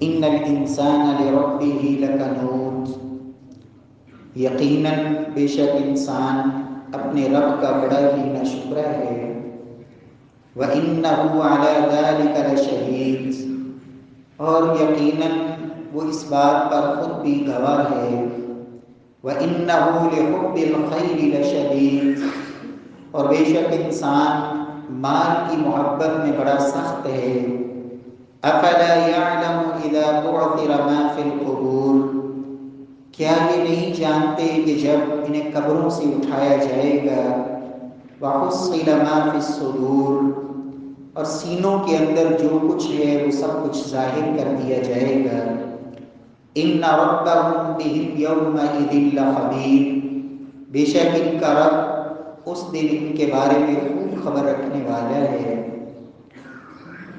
ان الانسان لربه لکنود، یقیناً بے شک انسان اپنے رب کا بڑا ہی ناشکرہ ہے۔ وَإِنَّهُ عَلَى ذَلِكَ لَشَهِيدٌ، اور یقیناً وہ اس بات پر خود بھی گواہ ہے۔ وَإِنَّهُ لِحُبِّ الْخَيْرِ لَشَدِيدٌ، اور بے شک انسان مال کی محبت میں بڑا سخت ہے۔ أَفَلَا يَعْلَمُ إِذَا بُعْثِرَ مَا فِي الْقُبُورِ، کیا یہ نہیں جانتے کہ جب انہیں قبروں سے اٹھایا جائے گا، وَحُصِّلَ مَا فِي الصُّدُورِ، اور سینوں کے اندر جو کچھ ہے وہ سب کچھ ظاہر کر دیا جائے گا۔ إِنَّ رَبَّهُمْ بِهِمْ يَوْمَئِذٍ لَخَبِيرٌ، بے شک ان کا رب اس دن ان کے بارے میں خوب خبر رکھنے والا ہے۔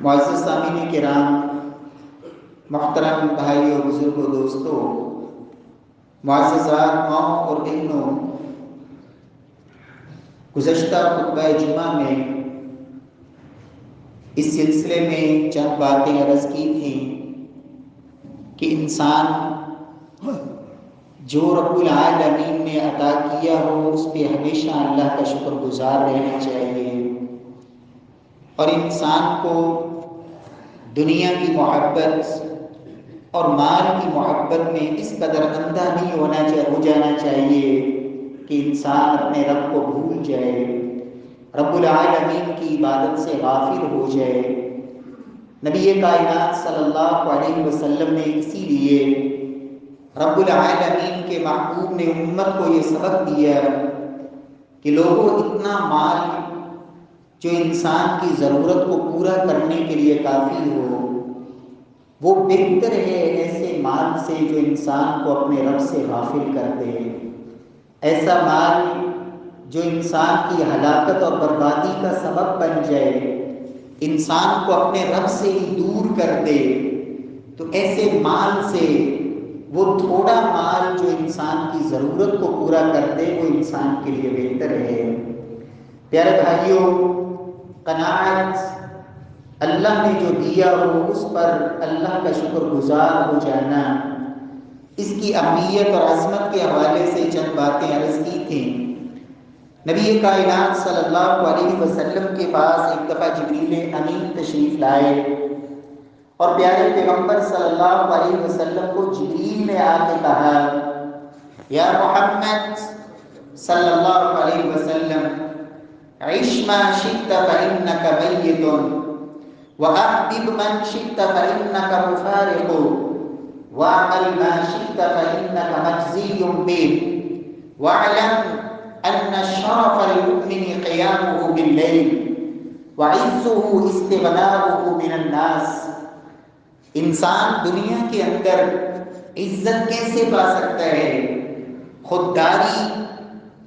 معزز سامعین کرام، محترم بھائیو، بزرگوں، دوستو، معززات ماؤں اور بہنوں، گزشتہ خطبہ جمعہ میں اس سلسلے میں چند باتیں عرض کی تھیں کہ انسان جو رب العالمین نے عطا کیا ہو اس پہ ہمیشہ اللہ کا شکر گزار رہنا چاہیے، اور انسان کو دنیا کی محبت اور مال کی محبت میں اس قدر اندھا نہیں ہو جانا چاہیے کہ انسان اپنے رب کو بھول جائے، رب العالمین کی عبادت سے غافل ہو جائے۔ نبی کائنات صلی اللہ علیہ وسلم نے اسی لیے رب العالمین کے محبوب نے امت کو یہ سبق دیا کہ لوگوں، اتنا مال جو انسان کی ضرورت کو پورا کرنے کے لیے کافی ہو، وہ بہتر ہے ایسے مال سے جو انسان کو اپنے رب سے غافل کر دے، ایسا مال جو انسان کی ہلاکت اور بربادی کا سبب بن جائے، انسان کو اپنے رب سے ہی دور کر دے۔ تو ایسے مال سے وہ تھوڑا مال جو انسان کی ضرورت کو پورا کر دے وہ انسان کے لیے بہتر ہے۔ پیارے بھائیوں، قناعت اللہ نے جو دیا ہو اس پر اللہ کا شکر گزار ہو جانا، اس کی اہمیت اور عظمت کے حوالے سے چند باتیں عرض کی تھیں۔ نبی کائنات صلی اللہ علیہ وسلم کے پاس ایک دفعہ جبریل امین تشریف لائے، اور پیارے پیغمبر صلی اللہ علیہ وسلم کو جبریل نے آ کے کہا، یا محمد صلی اللہ علیہ وسلم، عش ما شئت فإنك میت، وأحبب من شئت فإنك مفارق، واعمل ما شئت فإنك مجزي به، واعلم أن شرف المؤمن قيامه بالليل وعزه استغناؤه من الناس۔ انسان دنیا کے اندر عزت کیسے پا سکتا ہے؟ خودداری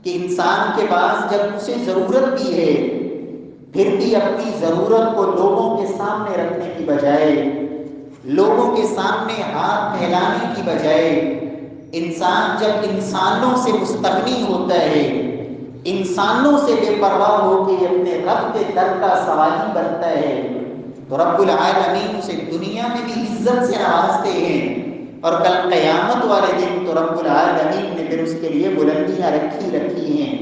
کہ انسان کے پاس جب اسے ضرورت بھی ہے پھر بھی اپنی ضرورت کو لوگوں کے سامنے رکھنے کی بجائے، لوگوں کے سامنے ہاتھ پھیلانے کی بجائے، انسان جب انسانوں سے مستغنی ہوتا ہے، انسانوں سے بے پرواہ ہو کے اپنے رب کے در کا سوالی بنتا ہے، تو رب العالمین اسے دنیا میں بھی عزت سے نوازتے ہیں، اور کل قیامت والے دن تو رب العالمین نے پھر اس کے لیے بلندیاں رکھی ہیں۔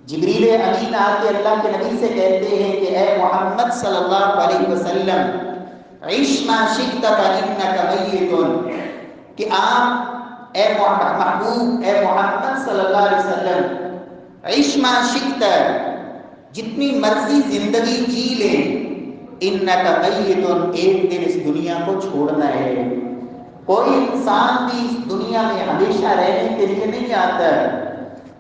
جبریل امین آ کے اللہ کے نبی سے کہتے ہیں کہ اے محمد صلی اللہ علیہ وسلم، عش ما شئت فإنک میت، کہ آپ اے محبوب، اے محمد صلی اللہ علیہ وسلم، عش ما شئت، جتنی مرضی زندگی جی لیں، انک میت، ایک دن اس دنیا کو چھوڑنا ہے۔ کوئی انسان بھی اس دنیا میں ہمیشہ رہنے کے لیے نہیں آتا،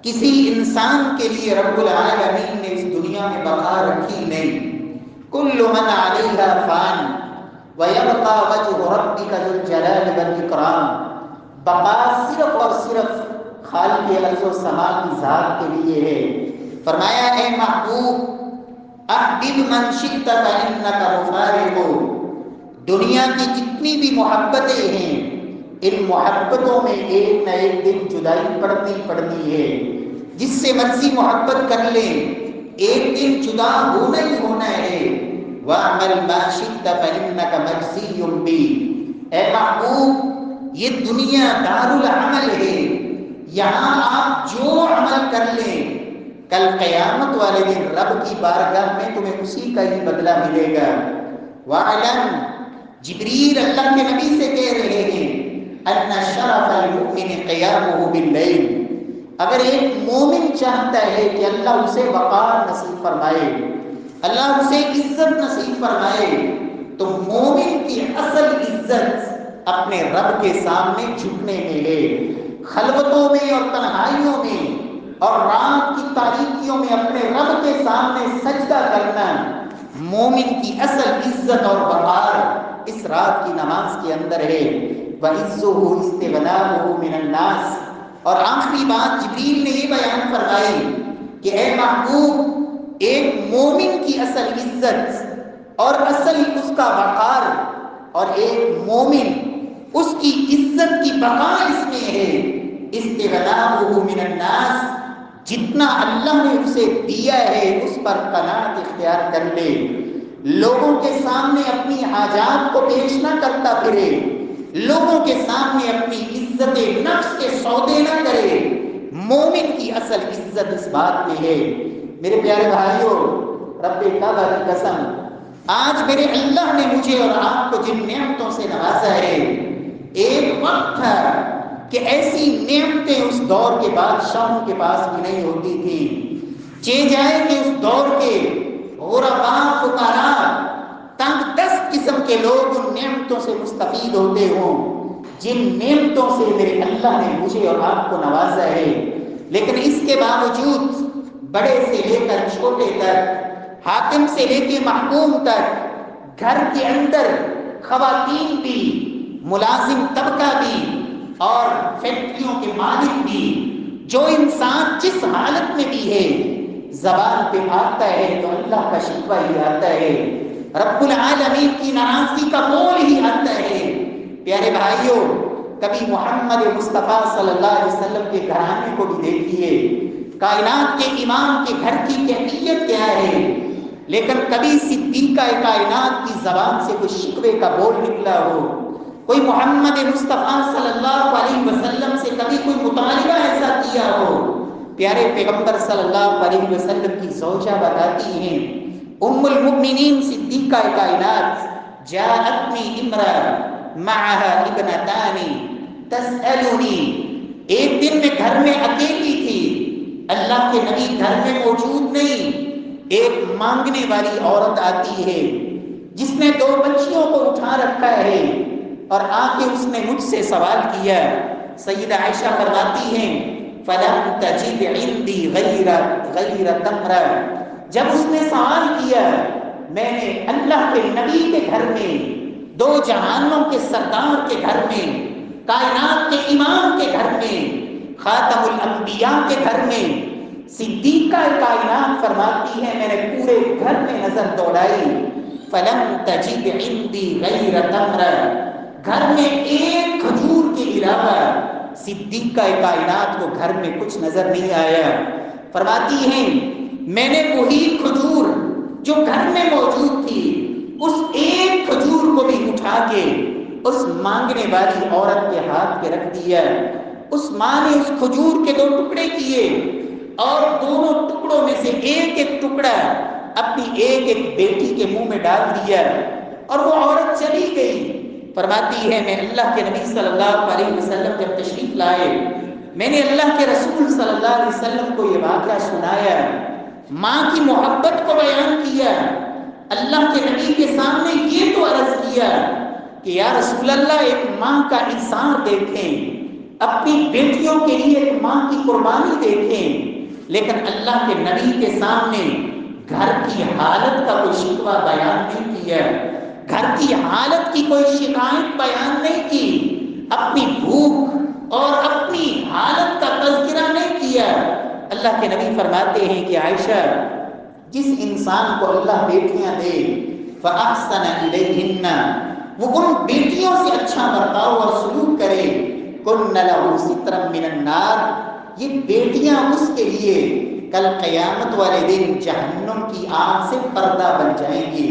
کسی انسان کے لیے رب العالمین نے اس دنیا میں بقا رکھی نہیں۔ کل من علیہا فان ویبقى وجہ ربک ذو الجلال والاکرام، بقا صرف اور صرف خالق ارض و سما کی ذات کے لیے ہے۔ فرمایا اے محبوب، احبب من شئت فإنک مفارق، دنیا کی جتنی بھی محبتیں ہیں ان محبتوں میں ایک نہ ایک دن جدائی پڑنی ہے، جس سے مرضی محبت کر لیں ایک دن جدا ہونا ہی ہونا ہے۔ وَاعْمَلْ مَا شِئْتَ فَإِنَّكَ مَجْزِيٌّ بِهِ، اے محبوب یہ دنیا دارالعمل ہے، یہاں آپ جو عمل کر لیں کل قیامت والے دن رب کی بارگاہ میں تمہیں اسی کا ہی بدلہ ملے گا۔ وَعْلَمْ، جبریل اللہ کے نبی سے کہہ رہے ہیں، ان شرف المؤمن قیامہ باللیل، اگر ایک مومن چاہتا ہے کہ اللہ اسے وقار نصیب فرمائے، اللہ اسے عزت نصیب فرمائے، تو مومن کی اصل عزت اپنے رب کے سامنے جھکنے میں ہے، خلوتوں میں اور تنہائیوں میں اور رات کی تاریکیوں میں اپنے رب کے سامنے سجدہ کرنا مومن کی اصل عزت اور وقار اس رات کی نماز کے اندر ہے۔ وَعِزُّهُ اسْتِغْنَاؤُهُ مِنَ النَّاسِ، اور آخری بات جبریل نے یہ بیان فرمائی کہ اے محبوب ایک مومن کی اصل عزت اور اصل اس کا وقار، اور ایک مومن اس کی عزت کی بقا اس میں ہے استغناؤہ من الناس، جتنا اللہ نے اسے دیا ہے اس پر قناعت اختیار کر لے، لوگوں کے سامنے اپنی حاجات کو پیش نہ کرتا پھرے، لوگوں کے سامنے اپنی عزت نفس کے سودے نہ کرے۔ مومن کی اصل عزت اس بات میں ہے۔ میرے پیارے بھائیوں، رب کعبہ کی قسم، آج میرے اللہ نے مجھے اور آپ کو جن نعمتوں سے نوازا ہے، ایک وقت تھا کہ ایسی نعمتیں اس دور کے بادشاہوں کے پاس بھی نہیں ہوتی تھی۔ چہ جائے کہ اس دور کے غرباء فقراء تنگ دست قسم کے لوگ ان نعمتوں سے مستفید ہوتے ہوں جن نعمتوں سے میرے اللہ نے مجھے اور آپ کو نوازا ہے، لیکن اس کے باوجود بڑے سے لے کر چھوٹے تک، حاکم سے لے کے محکوم تک، گھر کے اندر خواتین بھی، ملازم طبقہ بھی اور فیکٹریوں کے مالک بھی، جو انسان جس حالت میں بھی ہے زبان پہ آتا ہے تو اللہ کا شکوہ ہی آتا ہے، رب العالمین کی ناراضگی کا بول ہی آتا ہے۔ پیارے بھائیوں، کبھی محمد مصطفیٰ صلی اللہ علیہ وسلم کے گھرانے کو بھی دیکھیے، کائنات کے امام کے گھر کی کیفیت کیا ہے، لیکن کبھی صدیقہ کائنات کی زبان سے کوئی شکوے کا بول نکلا ہو، کوئی محمد مصطفیٰ صلی اللہ علیہ وسلم سے کبھی کوئی مطالبہ ایسا کیا ہو؟ پیارے پیغمبر صلی اللہ علیہ وسلم کی زوجہ بتاتی ہیں، ام المؤمنین صدیقہ کائنات، جاءتنی امرأة معها ابنتان تسألنی، ایک دن میں گھر میں اکیلی تھی، اللہ کے نبی گھر میں موجود نہیں، ایک مانگنے والی عورت آتی ہے جس نے 2 بچیوں کو اٹھا رکھا ہے، اور آ کے اس نے مجھ سے سوال کیا۔ سیدہ عائشہ فرماتی ہیں فَلَمْ تَجِدْ عِنْدِي غَيْرَ تَمْرَةٍ، جب اس نے سوال کیا میں نے اللہ کے نبی کے گھر میں، 2 جہانوں کے سردار کے گھر میں، کائنات کے امام کے گھر میں، خاتم الانبیاء کے گھر میں، صدیقہ کائنات فرماتی ہے میں نے پورے گھر میں نظر دوڑائی، فَلَمْ تَجِدْ عِنْدِي غَيْرَ تَمْرَةٍ، گھر میں ایک کھجور کے علاوہ صدیقہ کائنات کو گھر میں کچھ نظر نہیں آیا۔ فرماتی ہیں میں نے وہی کھجور جو گھر میں موجود تھی اس ایک کھجور کو بھی اٹھا کے اس مانگنے والی عورت کے ہاتھ پہ رکھ دیا، اس ماں نے اس کھجور کے 2 ٹکڑے کیے اور دونوں ٹکڑوں میں سے ایک ٹکڑا اپنی ایک بیٹی کے منہ میں ڈال دیا اور وہ عورت چلی گئی۔ فرماتی ہے میں اللہ کے نبی صلی اللہ علیہ وسلم جب تشریف لائے، میں نے اللہ کے رسول صلی اللہ علیہ وسلم کو یہ واقعہ سنایا، ماں کی محبت کو بیان کیا، اللہ کے نبی کے سامنے یہ تو عرض کیا کہ یا رسول اللہ ایک ماں کا انصاف دیکھیں، اپنی بیٹیوں کے لیے ایک ماں کی قربانی دیکھیں، لیکن اللہ کے نبی کے سامنے گھر کی حالت کا کوئی شکوہ بیان نہیں کیا، گھر کی حالت کی کوئی شکایت بیان نہیں کی، اپنی بھوک اور اپنی حالت کا تذکرہ نہیں کیا۔ اللہ کے نبی فرماتے ہیں کہ عائشہ، جس انسان کو اللہ بیٹیاں دے فَأَحْسَنَ إِلَيْهِنَّ، وہ ان بیٹیوں سے اچھا برتاؤ اور سلوک کرے، كُنَّ لَهُ سِتْرًا مِّنَ النَّارِ، یہ بیٹیاں اس کے لیے کل قیامت والے دن جہنم کی آگ سے پردہ بن جائیں گی۔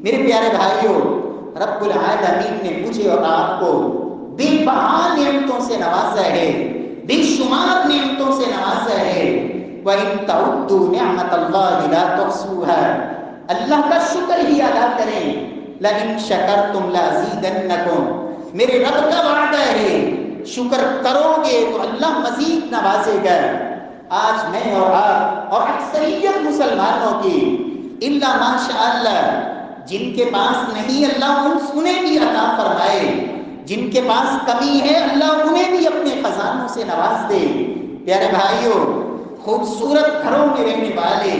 میرے پیارے بھائیوں، رب العالمین نے مجھے اور آپ کو بے بہا نعمتوں سے نوازا ہے، بے شمار نعمتوں سے نوازا ہے۔ وَإِن تَعُدُّوا نِعْمَةَ اللَّهِ لَا تُحْصُوهَا، اللہ کا شکر ہی ادا کریں۔ لَئِن شَكَرْتُمْ لَأَزِيدَنَّكُمْ، میرے رب کا وعدہ ہے شکر کرو گے تو اللہ مزید نوازے گا۔ آج میں اور آپ اور اکثریت مسلمانوں کی الا ماشاء اللہ، جن کے پاس نہیں اللہ انہیں بھی عطا فرمائے، جن کے پاس کمی ہے اللہ انہیں بھی اپنے خزانوں سے نواز دے۔ پیارے بھائیوں، خوبصورت گھروں میں رہنے والے،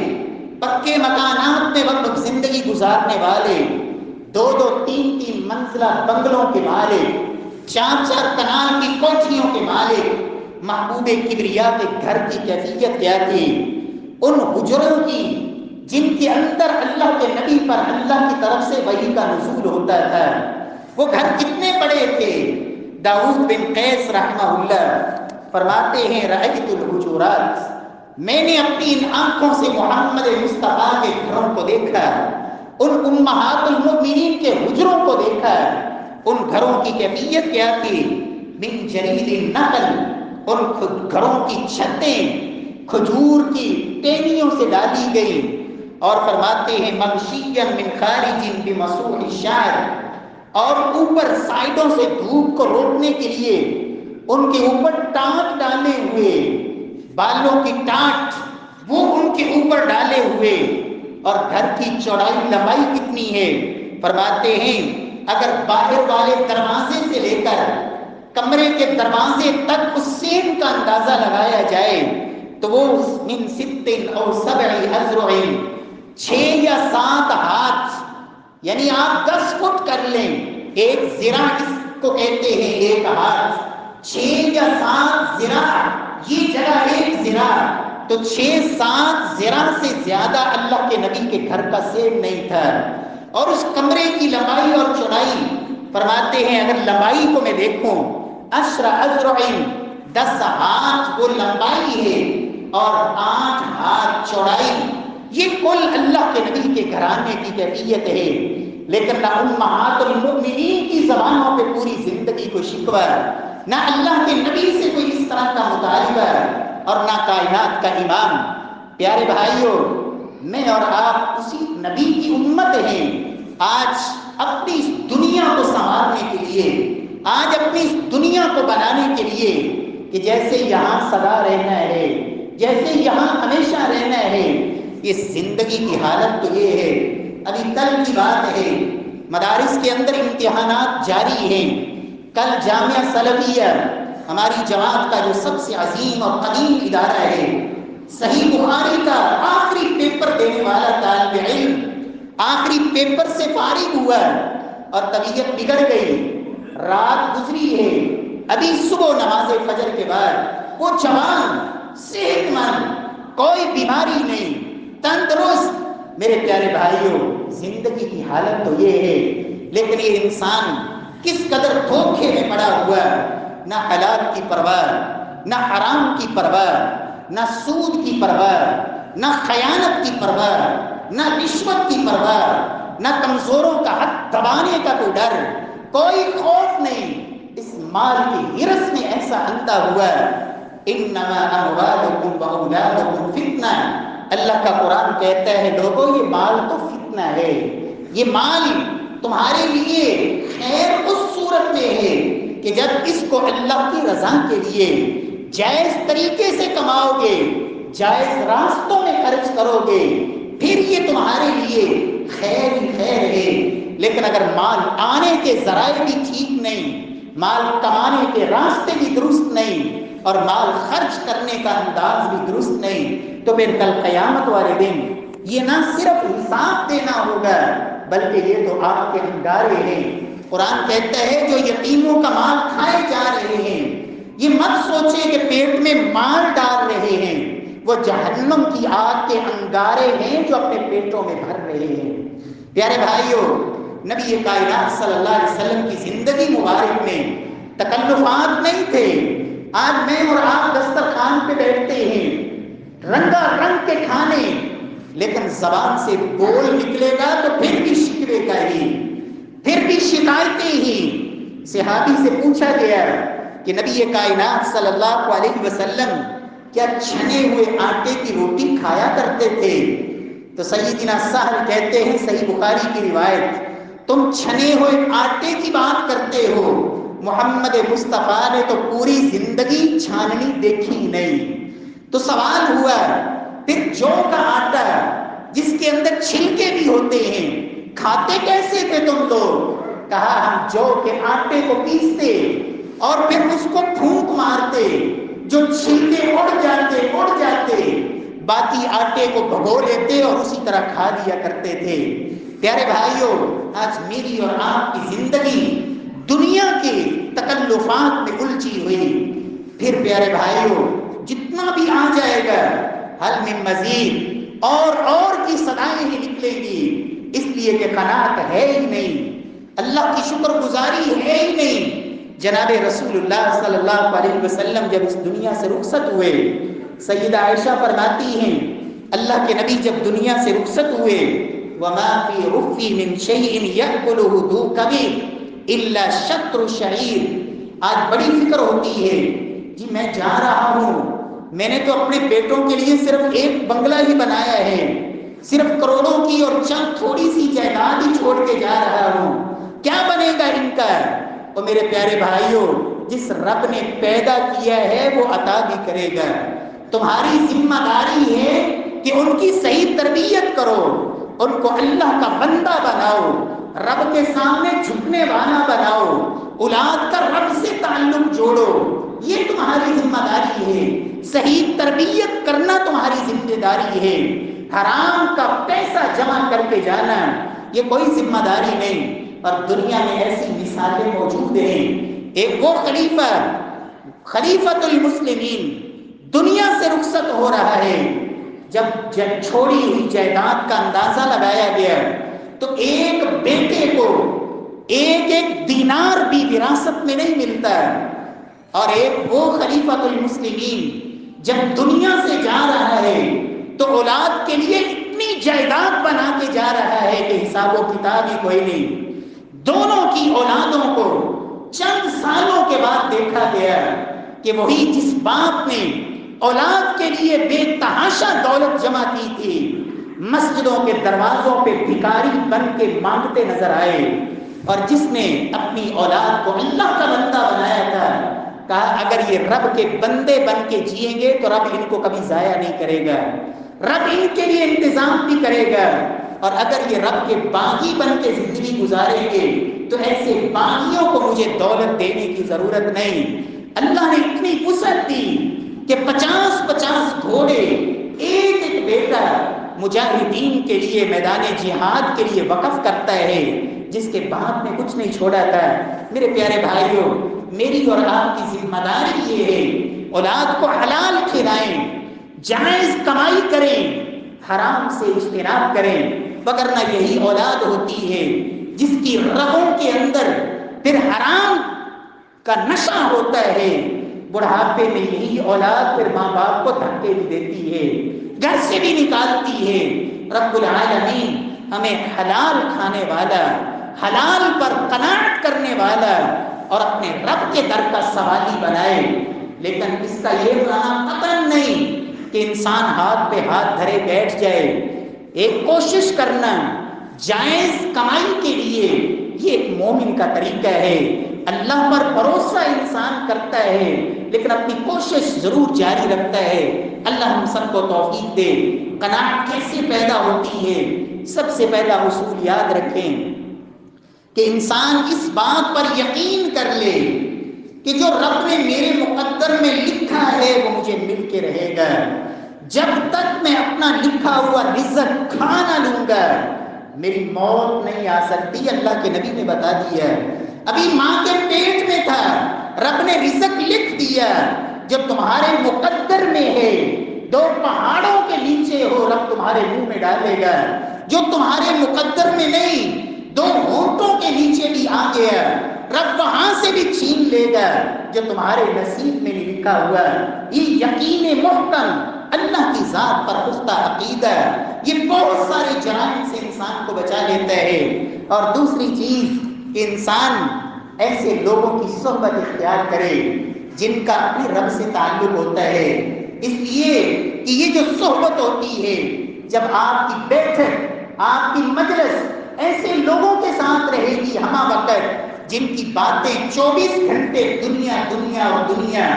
پکے مکانات میں وقت زندگی گزارنے والے، 2-2 3-3 منزلہ بنگلوں کے مالک، 4-4 کنال کی کوٹھیوں کے مالک، محبوب کبریا کے گھر کی کیفیت کیا تھی؟ ان حجروں کی جن کے اندر اللہ کے نبی پر اللہ کی طرف سے وحی کا نزول ہوتا تھا، وہ گھر کتنے بڑے تھے؟ داؤد بن قیس رحمہ اللہ فرماتے ہیں رأیت الحجرات، میں نے اپنی ان آنکھوں سے محمد مصطفیٰ کے گھروں کو دیکھا، ان امہات المؤمنین کے حجروں کو دیکھا۔ ان گھروں کی کیفیت کیا تھی؟ من جرید النخل، ان گھروں کی چھتیں کھجور کی ٹہنیوں سے ڈالی گئی، اور فرماتے ہیں مغشیا من خارج بمسوح الشعر، اور اوپر سائڈوں سے دھوپ کو روکنے کے لیے ان کے اوپر ٹانٹ ڈالے ہوئے، بالوں کی ٹانٹ وہ ان کے اوپر ڈالے ہوئے۔ اور گھر کی چوڑائی لمبائی کتنی ہے؟ فرماتے ہیں اگر باہر والے دروازے سے لے کر کمرے کے دروازے تک اس سین کا اندازہ لگایا جائے تو وہ من 6 أو 7 أذرع، 6 یا 7 ہاتھ، یعنی آپ 10 فٹ کر لیں، ایک ذراع اس کو کہتے ہیں ایک ہاتھ، 6 یا 7 ذراع یہ جگہ ایک ذراع، تو 6-7 ذراع سے زیادہ اللہ کے نبی کے گھر کا سین نہیں تھا۔ اور اس کمرے کی لمبائی اور چوڑائی فرماتے ہیں اگر لمبائی کو میں دیکھوں 10 أذرع، 10 ہاتھ وہ لمبائی ہے اور 8 ہاتھ چوڑائی، یہ کل اللہ کے نبی کے گھرانے کی کیفیت ہے۔ لیکن نہ امہات المؤمنین کی زبانوں پہ پوری زندگی کو شکوہ، نہ اللہ کے نبی سے کوئی اس طرح کا مطالبہ، اور نہ کائنات کا امام۔ پیارے بھائیوں، میں اور آپ اسی نبی کی امت ہیں۔ آج اپنی اس دنیا کو سنوارنے کے لیے، آج اپنی اس دنیا کو بنانے کے لیے کہ جیسے یہاں سدا رہنا ہے، جیسے یہاں ہمیشہ رہنا ہے، اس زندگی کی حالت تو یہ ہے۔ ابھی کل کی بات ہے، مدارس کے اندر امتحانات جاری ہیں۔ کل جامعہ سلفیہ ہماری جماعت کا جو سب سے عظیم اور قدیم ادارہ ہے، صحیح بخاری کا آخری پیپر دینے والا طالب علم آخری پیپر سے فارغ ہوا اور طبیعت بگڑ گئی، رات گزری ہے، ابھی صبح نماز فجر کے بعد وہ جوان صحت مند، کوئی بیماری نہیں، تندرست۔ میرے پیارے بھائیوں، زندگی کی حالت تو یہ ہے، لیکن یہ انسان کس قدر دھوکے میں پڑا ہوا، نہ حلال کی پرواہ، نہ حرام کی پرواہ، نہ سود کی پرواہ، نہ خیانت کی پرواہ، نہ رشوت کی پرواہ، نہ کمزوروں کا حق دبانے کا کوئی ڈر، کوئی خوف نہیں۔ اس مال کی ہرس میں ایسا اندھا ہوا، انما اموالکم واولادکم فتنہ، اللہ کا قرآن کہتا ہے لوگوں یہ مال تو فتنہ ہے، یہ مال تمہارے لیے خیر اس صورت میں ہے کہ جب اس کو اللہ کی رضا کے لیے جائز طریقے سے کماؤ گے، جائز راستوں میں خرچ کرو گے، پھر یہ تمہارے لیے خیر ہی خیر ہے۔ لیکن اگر مال آنے کے ذرائع بھی ٹھیک نہیں، مال کمانے کے راستے بھی درست نہیں، اور مال خرچ کرنے کا انداز بھی درست نہیں، تو پھر کل قیامت والے دن یہ نہ صرف حساب دینا ہوگا بلکہ یہ تو آپ کے انگارے ہیں۔ قرآن کہتا ہے جو یتیموں کا مال کھائے جا رہے ہیں، یہ مت سوچے کہ پیٹ میں مال ڈال رہے ہیں، وہ جہنم کی آگ کے انگارے ہیں جو اپنے پیٹوں میں بھر رہے ہیں۔ پیارے بھائیوں، نبی کائنات صلی اللہ علیہ وسلم کی زندگی مبارک میں تکلفات نہیں تھے۔ آج میں اور آپ دسترخوان پہ بیٹھتے ہیں، رنگا رنگ کے کھانے، لیکن زبان سے بول نکلے گا تو پھر بھی شکوے کا ہی، پھر بھی شکایتیں ہی. صحابی سے پوچھا گیا کہ نبی کائنات صلی اللہ علیہ وسلم کیا چھنے ہوئے آٹے کی روٹی کھایا کرتے تھے؟ تو سیدنا سہل کہتے ہیں، صحیح بخاری کی روایت، تم چھنے ہوئے آٹے کی بات کرتے ہو، محمد مصطفیٰ نے تو پوری زندگی چھاننی دیکھی نہیں. تو سوال ہوا، پھر جو کا آٹا جس کے اندر چھلکے بھی ہوتے ہیں کھاتے کیسے تھے تم لوگ؟ کہا ہم جو کے آٹے کو پیستے اور پھر اس کو پھونک مارتے، جو چھلکے اڑ جاتے باقی آٹے کو بھگو لیتے اور اسی طرح کھا لیا کرتے تھے. پیارے بھائیوں، آج میری اور آپ کی زندگی دنیا کے تکلفات میں الجھی ہوئی. پھر پیارے بھائیوں، جتنا بھی آ جائے گا حل من مزید اور کی صدائیں ہی نکلیں گی، اس لیے کہ قناعت ہے ہی نہیں، اللہ کی شکر گزاری ہے ہی نہیں. جناب رسول اللہ صلی اللہ علیہ وسلم جب اس دنیا سے رخصت ہوئے، سیدہ عائشہ فرماتی ہیں اللہ کے نبی جب دنیا سے رخصت ہوئے، وما فی رفی من شیء یأکلہ ذو کبد الا شطر شعیر. آج بڑی فکر ہوتی ہے، جی میں جا رہا ہوں، میں نے تو اپنے بیٹوں کے لیے صرف ایک بنگلہ ہی بنایا ہے، صرف کروڑوں کی اور چند تھوڑی سی جائیداد ہی چھوڑ کے جا رہا ہوں، کیا بنے گا ان کا؟ اور میرے پیارے بھائیوں، جس رب نے پیدا کیا ہے وہ عطا بھی کرے گا. تمہاری ذمہ داری ہے کہ ان کی صحیح تربیت کرو، ان کو اللہ کا بندہ بناؤ، رب کے سامنے جھکنے والا بناؤ، اولاد کا رب سے تعلق جوڑو. یہ تمہاری ذمہ داری ہے. صحیح تربیت کرنا تمہاری ذمہ داری ہے. حرام کا پیسہ جمع کر کے جانا یہ کوئی ذمہ داری نہیں. اور دنیا میں ایسی مثالیں موجود ہیں. ایک وہ خلیفۃ المسلمین دنیا سے رخصت ہو رہا ہے. جب چھوڑی ہوئی جائیداد کا اندازہ لگایا گیا تو ایک بیٹے کو ایک دینار بھی وراثت میں نہیں ملتا. اور ایک وہ خلیفۃ المسلمین جب دنیا سے جا رہا ہے تو اولاد کے لیے اتنی جائیداد بنا کے جا رہا ہے کہ حساب و کتاب ہی کوئی نہیں. دونوں کی اولادوں کو چند سالوں کے بعد دیکھا گیا کہ وہی جس باپ نے اولاد کے لیے بے تحاشا دولت جمع کی تھی، مسجدوں کے دروازوں پہ بھکاری بن کے مانگتے نظر آئے، اور جس نے اپنی اولاد کو اللہ کا بندہ بنایا تھا، کہا اگر یہ رب کے بندے بن کے جئیں گے تو رب ان کو کبھی ضائع نہیں کرے گا، رب ان کے لیے انتظام بھی کرے گا، اور اگر یہ رب کے باغی بن کے زندگی گزاریں گے تو ایسے باغیوں کو مجھے دولت دینے کی ضرورت نہیں. اللہ نے اتنی وسعت دی کہ 50 گھوڑے، ایک بیٹا مجاہدین کے لیے میدان جہاد کے لیے وقف کرتا ہے، جس کے بعد میں کچھ نہیں چھوڑا تھا. میرے پیارے بھائیوں، میری اور آپ کی ذمہ داری یہ ہے اولاد کو حلال کھلائیں، جائز کمائی کریں، حرام سے اجتناب کریں، وگرنہ یہی اولاد ہوتی ہے جس کی رگوں کے اندر پھر حرام کا نشہ ہوتا ہے. بڑھاپے میں یہی اولاد پھر ماں باپ کو دھکے بھی دیتی ہے، گھر سے بھی نکالتی ہے. رب العالمین ہمیں حلال کھانے والا، حلال پر قناعت کرنے والا اور اپنے رب کے در کا سوالی بنائے. لیکن اس کا یہ معنی قطعاً نہیں کہ انسان ہاتھ پہ ہاتھ دھرے بیٹھ جائے. ایک کوشش کرنا جائز کمائی کے لیے، یہ ایک مومن کا طریقہ ہے. اللہ پر بھروسہ انسان کرتا ہے لیکن اپنی کوشش ضرور جاری رکھتا ہے. اللہ ہم سب کو توفیق دے. قناعت کیسے پیدا ہوتی ہے؟ سب سے پہلا اصول یاد رکھیں کہ انسان اس بات پر یقین کر لے کہ جو رب نے میرے مقدر میں لکھا ہے وہ مجھے مل کے رہے گا. جب تک میں اپنا لکھا ہوا رزق کھا نہ لوں گا میری موت نہیں آ سکتی. اللہ کے نبی نے بتا دیا، ابھی ماں کے پیٹ میں تھا، رب نے رزق لکھ دیا. جب تمہارے مقدر میں ہے، 2 پہاڑوں کے نیچے ہو رب تمہارے منہ میں ڈالے گا. جو تمہارے مقدر میں نہیں، 2 ہونٹوں کے نیچے بھی آ گیا، رب وہاں سے بھی چھین لے گا جو تمہارے نصیب میں نہیں لکھا ہوا. یہ یقین محکم، اللہ کی ذات پر پختہ عقیدہ، یہ بہت سارے جرائم سے انسان کو بچا لیتا ہے. اور دوسری چیز، انسان ایسے لوگوں کی صحبت اختیار کرے جن کا اپنے رب سے تعلق ہوتا ہے، اس لیے کہ یہ جو صحبت ہوتی ہے، جب آپ کی بیٹھک، آپ کی مجلس ایسے لوگوں کے ساتھ رہے گی ہمہ وقت جن کی باتیں 24 گھنٹے دنیا دنیا اور دنیا،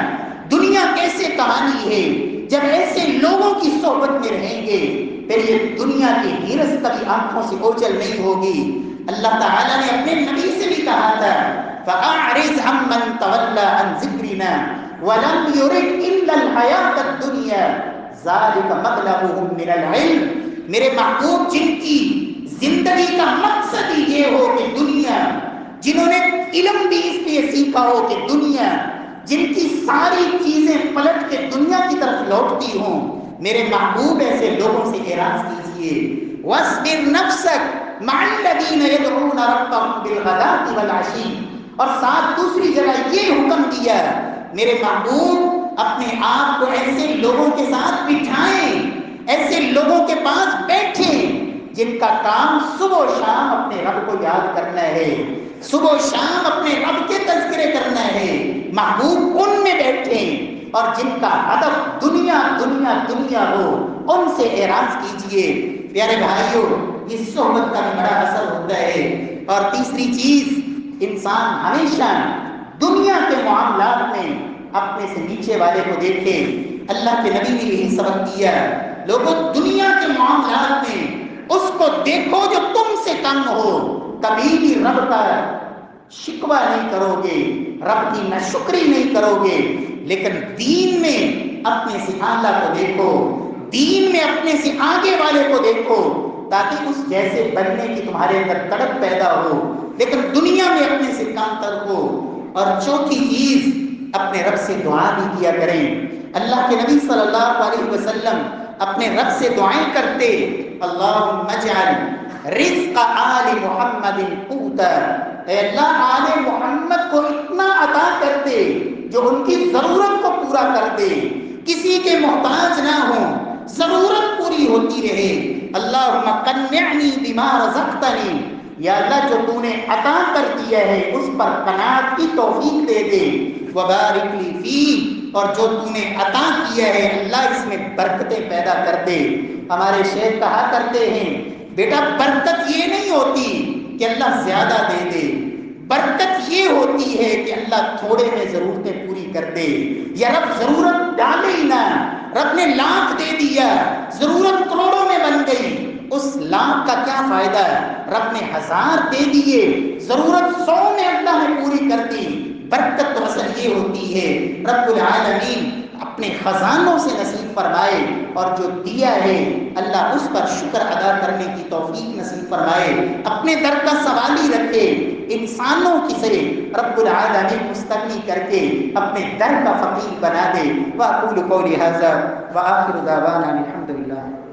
دنیا کیسے کہانی ہے، جب ایسے لوگوں کی صحبت میں رہیں گے پھر یہ دنیا کی ہیرس کبھی آنکھوں سے اوجھل نہیں ہوگی۔ اللہ تعالیٰ نے اپنے نبی سے بھی کہا تھا فَأَعْرِضْ عَمَّنْ تَوَلَّىٰ عَنْ ذِكْرِنَا وَلَمْ يُرِدْ إِلَّا الْحَيَاةَ الدُّنْيَا ذَلِكَ مَبْلَغُهُم مِّنَ الْعِلْمِ، میرے محبوب جن کی زندگی کا مقصد ہی یہ ہو کہ دنیا، جنہوں نے علم بھی اس لیے سیکھا ہو کہ دنیا، جن کی ساری چیزیں پلٹ کے دنیا کی طرف لوٹتی ہوں، میرے محبوب ایسے لوگوں سے اعراض کیجئے۔ وَاصْبِرْ نَفْسَكَ مَعَ الَّذِينَ يَدْعُونَ رَبَّهُمْ بِالْغَدَاةِ وَالْعَشِيِّ، اور ساتھ دوسری جگہ یہ حکم دیا میرے محبوب اپنے آپ کو ایسے لوگوں کے ساتھ بٹھائیں، ایسے لوگوں کے پاس بیٹھیں جن کا کام صبح و شام اپنے رب کو یاد کرنا ہے، صبح و شام اپنے رب کے تذکرے کرنا ہے۔ محبوب ان میں بیٹھیں، اور جن کا ہدف دنیا دنیا دنیا ہو ان سے اعراض کیجئے۔ پیارے بھائیوں، اس صحبت کا بھی بڑا اثر ہوتا ہے۔ اور تیسری چیز، انسان ہمیشہ دنیا کے معاملات میں اپنے سے نیچے والے کو دیکھے۔ اللہ کے نبی نے یہی سبق دیا، لوگوں دنیا کے معاملات میں اس کو دیکھو جو تم سے کم ہو، کبھی بھی رب کا شکوہ نہیں کرو گے، رب کی ناشکری نہیں کرو گے، لیکن دین میں اپنے سے اعلیٰ کو دیکھو، دین میں اپنے سے آگے والے کو دیکھو، تاکہ اس جیسے بننے کی تمہارے اندر تڑپ پیدا ہو، لیکن دنیا میں اپنے سے کم تر ہو۔ اور چوتھی چیز، اپنے رب سے دعا بھی کیا کریں۔ اللہ کے نبی صلی اللہ علیہ وسلم اپنے رب سے دعائیں کرتے، اللہم اجعل رزق آل محمد قوتا، اے اللہ آل محمد کو اتنا عطا کر دے جو ان کی ضرورت کو پورا کر دے، کسی کے محتاج نہ ہوں، ضرورت پوری ہوتی رہے۔ اللہم قنعنی بما رزقتنی، یا اللہ جو تو نے عطا کر دیا ہے اس پر قناعت کی توفیق دے دے، وبارک لی فی، اور جو تو نے عطا کیا ہے اللہ اس میں برکتیں پیدا کر دے۔ ہمارے شیخ کہا کرتے ہیں بیٹا برکت یہ نہیں ہوتی کہ اللہ زیادہ دے دے، برکت یہ ہوتی ہے کہ اللہ تھوڑے میں ضرورتیں پوری کر دے۔ یا رب ضرورت ڈالے ہی نہ، رب نے لاکھ دے دیا، ضرورت کروڑوں میں بن گئی، اس لاکھ کا کیا فائدہ ہے؟ رب نے 1000 دے دیے، ضرورت 100 میں اللہ نے پوری کر دی۔ برکت تو اصل یہ ہوتی ہے رب العالمین اپنے خزانوں سے نصیب فرمائے، اور جو دیا ہے اللہ اس پر شکر ادا کرنے کی توفیق نصیب فرمائے۔ اپنے در کا سوالی رکھے، انسانوں کی سے رب العالمین مستغنی کر کے اپنے در کا فقیر بنا دے۔ وَأَقُولُ قَوْلِي هَذَا وَآخِرُ دَعْوَانَا الْحَمْدُ لِلَّهِ۔